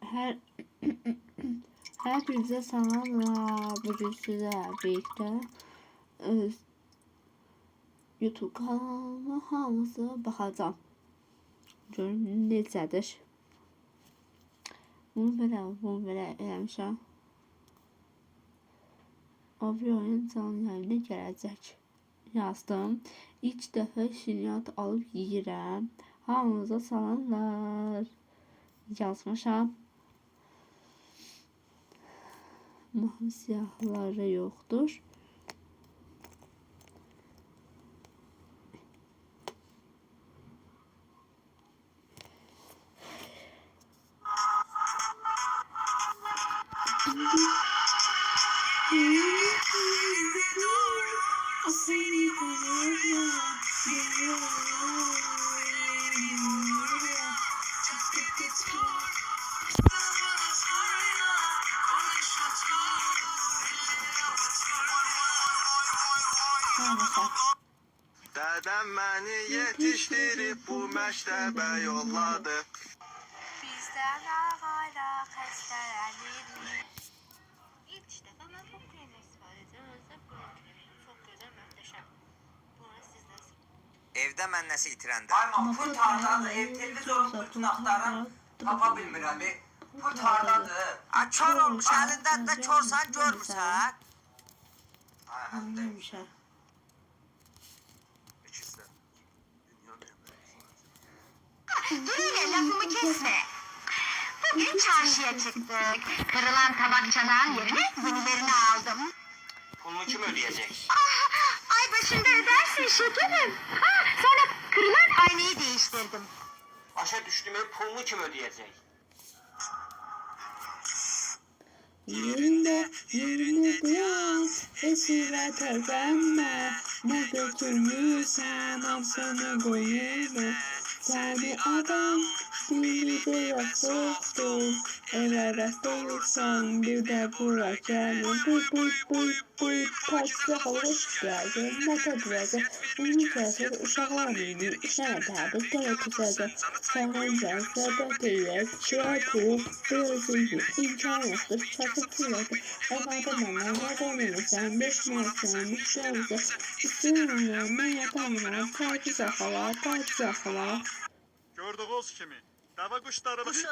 Her Hepinize selamlar. Bugün sizlerle birlikte YouTube kanalıma hamısı baxacağım. Görün necədir. Bunu belə eləmişəm. Abi oyun canlı yayına gələcək. Yazdım. İlk dəfə şirinat alıb yeyirəm. Hamınıza salamlar. Yazmışam. Mavi siyahları yoktur. Dedem beni yetiştirip bu mektebe yolladı. Bizden hala xəstələnir. İlk dəfə mən çox peynir istifadə edirəm. Özdə çox gözəl, möhtəşəm. Bunu sizdən Evdə mən nəsə itirəndə. Ayma pult hardadır? Ev televizorun pultunu axtarım. Tapa bilmirəm. Pult hardadır? Kör olmuş əlində də körsən görmürsən. Ay, Neymiş ha? İkisi de dünyanın Böyle lafımı kesme. Bugün çarşıya çıktık. Kırılan tabakçadan yerine yenilerini aldım. Pulunu kim ödəyəcək? Ay başında ödersin şekerim. Sonra kırılan aynayı değiştirdim. Başa düşdüm, pulunu kim ödəyəcək? Yerinde yaz, esire terzenme. Ne götürmüşsen al sana koyma. Seni adam dili biraz soktu. Eve olursan bir de bura gelme. Bu taksi hoş geldin. Ne tadılacak? Bunun sesi uşaklar mıydı? İşlemedi. Gerekecek. Sağınca sebep değil. Şiratu. Biraz iyi. İmkan yoktur. Çakıtılır. Efendim bana ne dönülürsen. Düşmezsen. Müşterisi. İstiyorum ben yapamam. Taciz akala. Gördüğünüz kimi dava kuşlarımız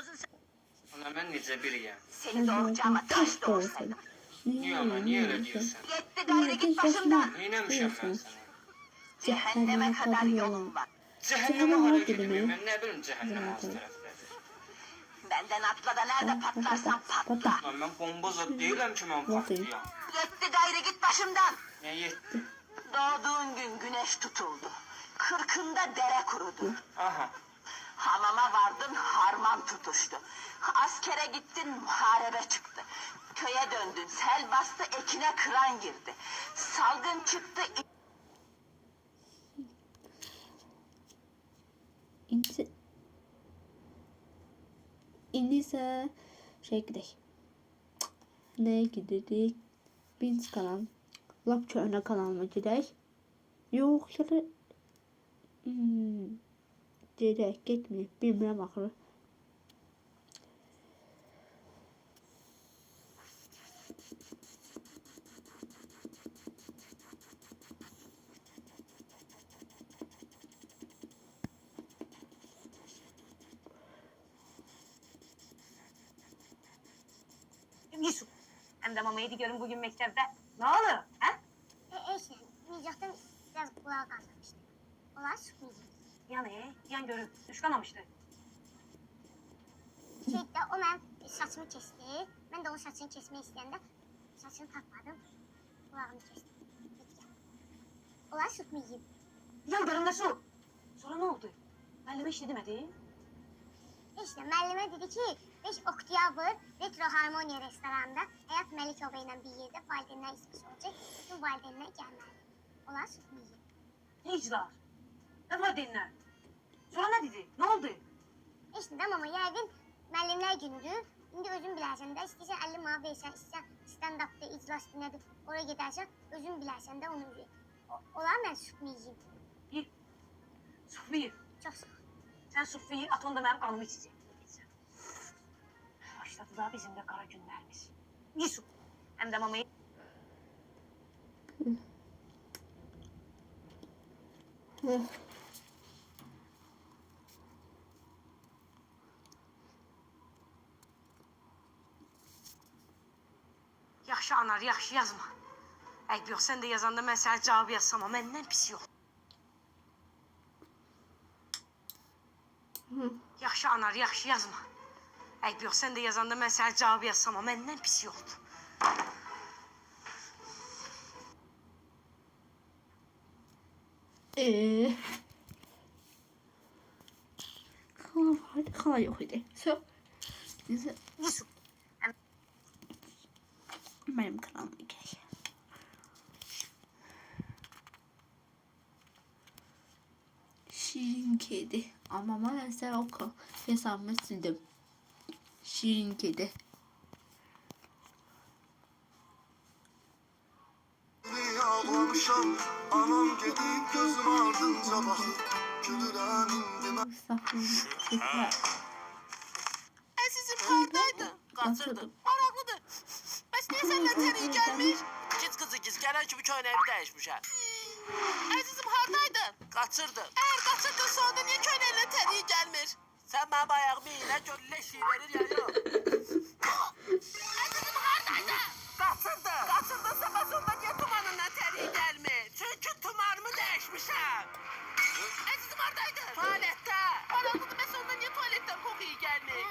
Ana mən necə biriyəm? Seni doğuracağıma taş doğursaydım. Niyə ana, niyə elə deyirsən? Yetti gayrı git başımdan. Neynəmişəm mən sənə? Cehenneme kadar yolum var. Cəhənnəmə hara gedim? Mən nə bilim cəhənnəm az tərəfdədir. Benden atla da nerede patlarsan patla. Lan mən bomba zad deyiləm ki, mən patlayam. Yetti gayrı git başımdan. Nə yetdi? Doğduğun gün güneş tutuldu. Kırkında dere kurudu. Aha. Hamama vardın harman tutuştu. Askere gittin muharebe çıktı. Köye döndün sel bastı ekine kıran girdi. Salgın çıktı. İndi isə şey gedək. Nəyə gidirik? Binz kanal. Lap köhnə kanalıma gedək. Yox, şöyle gedək, getməyək. Bilmirəm axırı. Yusuf. Hem de mamaya gidiyorum bugün mektepte. Ne oluyor? Ha? Eşim, Nicat'ın biraz kulağı kazanmıştı. Onlar sıkmayacak. Yani yan görün. Düş kanamıştı. Şeyde o benim saçımı kesti. Ben de onun saçını kesmeyi isteyende saçını takmadım. Kulağını kestim. Bitti. Onlar sıkmayacak. Yıldırımda su. Sonra ne oldu? Melleme işle demedi. İşte müellime dedi ki 5 oktyabr retro harmoniya restoranında Hayat Melikova ile bir yerde valideynler ismi olacak. Bütün valideynler gelmeli. Onlar sıkmayacak. Ne icralar? Ne var dinler? Sonra ne dedi? Ne oldu? İşte ama yəqin müəllimlər günüdür. İndi özün bilərsən də, istəyirsən 50 manat versən, istəyirsən stand-upda, iclas günədir, oraya gedərsən, özün bilərsən də onu. Onlar mən sıxmayacağım. Bir. Suflıyı. Çox sıx. Sen suflıyı at onda benim kanımı içecek. başladı da bizim de kara günlerimiz. Yusuf. Hem de mamayı... Yaxşı anar, yaxşı yazma. Ayıp yox, sən də yazanda mən sənə cavab yazsam, amma məndən pis yox. Yaxşı anar, yaxşı yazma. Ayıp yox, sən də yazanda mən sənə cavab yazsam, amma məndən pis yoxdur. Hala vardı, hala yok idi. So, neyse. Yusuf. Benim kanalım hikaye. Şirin kedi. Ama maalesef o hesabımı sildim. Şirin kedi. Ağlamışam, anam gedib gözüm ardınca baxıb, gülürəm indi mən. Estağfurullah. Əzizim hardaydın? Qaçırdım. Maraqlıdır. Bəs niyə səndən tərii gəlmir? Giz qızı giz, gələn kimi köynəyimi dəyişmişəm. Əzizim hardaydın? Qaçırdım. Əgər qaçırdın sonra niyə köynəyinlə tərii gəlmir? Sən mənim ayağımı ilə gönlülə şiir verir ya yox. Əzizim hardaydın? Qaçırdım. Qaçırdınsa bəs onda niyə tumanından tərii gəlmir? Çünki tumanımı dəyişmişəm. Əzizim hardaydın? Tualetdə. Maraqlıdır, bəs onda niyə tualetdən qoxuyu gəlmir?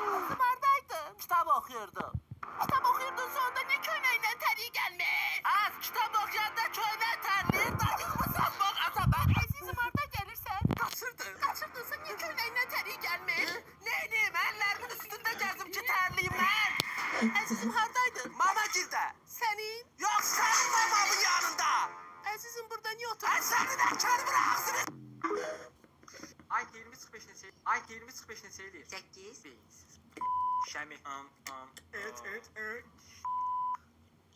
Əzizim hardaydın? Kitab oxuyurdum. Kitab oxuyurdun sonra niyə köynəyindən tərii gəlmir? Az kitab oxuyanda köynək tərliyir, dayılmısan bak azabak. Əzizim harda gəlirsən? Qaçırdın. Qaçırdınsa niyə köynəyindən tərii gəlmir? Neyniyim, əllərimin üstündə gəzim ki tərliyim mən? Əzizim hardaydın? Mamagildə. Sənin? Yox, sənin mamamın yanında. Əzizim burada niyə oturur? Sənin əkərimin ağzını... Ay 20.45'ine seyir. Ay 20.45'ine seyir. 8. Beyinsiz. Şəmi.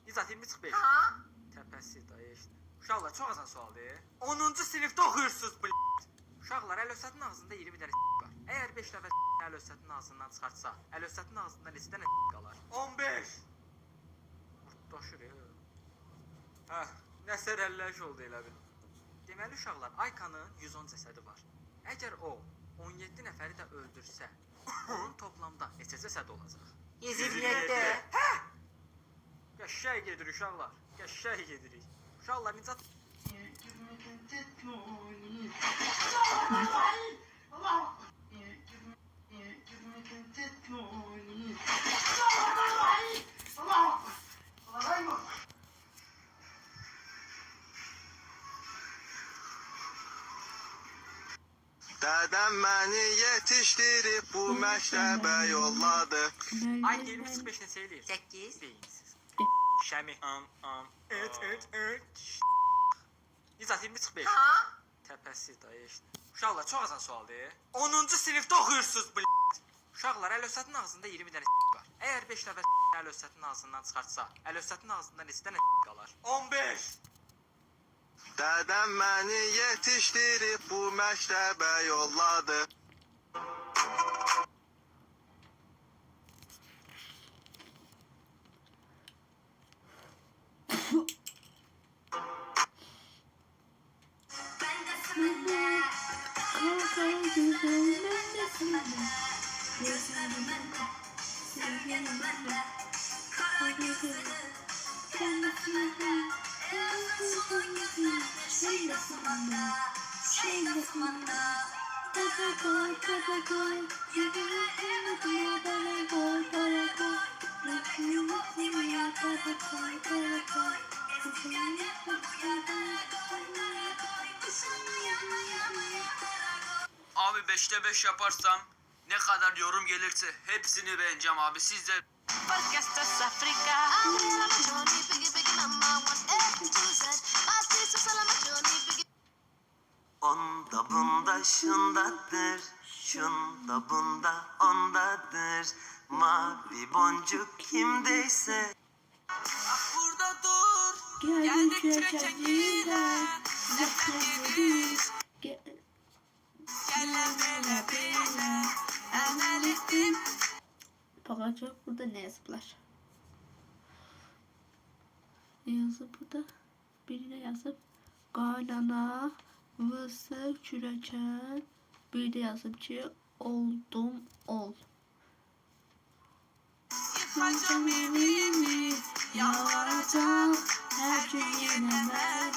İzzat 20.45. Ha? Təpəsi dayı işte. Uşaqlar çox asan sualdır. 10-cu sinifdə oxuyursunuz bu Uşaqlar Əlövsətin ağzında 20 dənə var. Əgər 5 dəfə Əlövsətin ağzından çıxartsa, Əlövsətin ağzında neçə dənə qalar? 15. Daşır ya. Hə, nəsə əlləş oldu elə bil. Deməli uşaqlar, Aykanın 110 cəsədi var. Əgər o 17 nəfəri də öldürsə, onun toplamda neçə cəsəd olacaq? 127. Hə! Qəşəng gedir uşaqlar. Qəşəng gedirik. Uşaqlar Nicat Dədəm məni yetişdirib bu məktəbə yolladı. Ay 20.45'ine seyir. 8. Beyinsiz. Şəmi. İzzat 20.45. Ha? Təpəsi dayı işte. Uşaqlar çox asan sualdır. 10-cu sinifdə oxuyursunuz bu Uşaqlar Əlövsətin ağzında 20 dənə var. Əgər 5 dəfə Əlövsətin ağzından çıxartsa, Əlövsətin ağzında neçə dənə qalar? 15. Dədəm məni yetişdirib bu məktəbə yolladı. Abi 5'te 5 yaparsam ne kadar yorum gelirse hepsini beğeneceğim abi. Siz de Porque esto es África. Onda bunda şundadır, şunda bunda ondadır. Mavi boncuk kimdeyse. Ah burada dur. Geldik çeçenliğine. Gel bele bele. Emel ettim. Acaba burada ne yazıplar? Ne yazıp burada? Birine yazıp qaynana vısı çürəkən. Bir de yazıp ki oldum ol. Yıkacağım evimi, yalvaracağım her gün yine benden.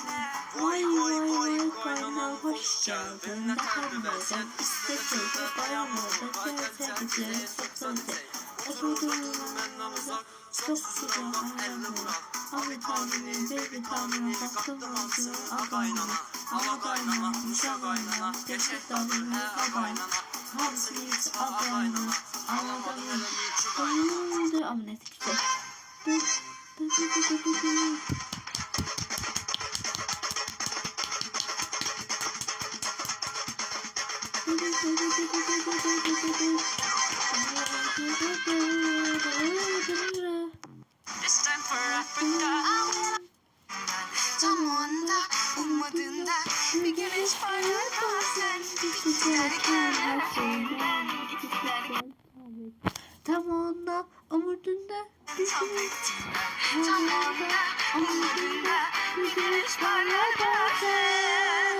Vay vay vay kaynana hoş geldin. Ne kadar iste sözü dayanmadı. Gelse bize sıkıntı. Oturdum ben namaza, çok sıcak ayağımda. Abi tanrım, baby tanrım, baktım ağzına ağaynana. Ama kaynana, uşak kaynana, geçik tanrım, ağaynana. Hamsiyiz ağaynana, ağaynana. Kaynana, ama ne tikti. This time for Africa. Tam o anda ummadığında bir güneş parlar sen. Giderken her şeyden giderken. Tam onda umudunda Tam o anda ummadığında bir güneş parlar sen.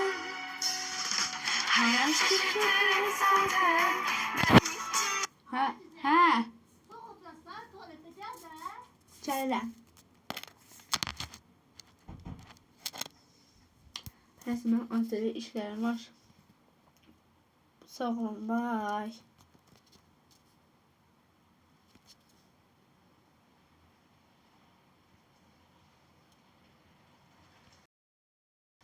Hayal çıktı zaten. Ha. Çayla. Resmen azeli işlerim var. Sağ olun. Bye.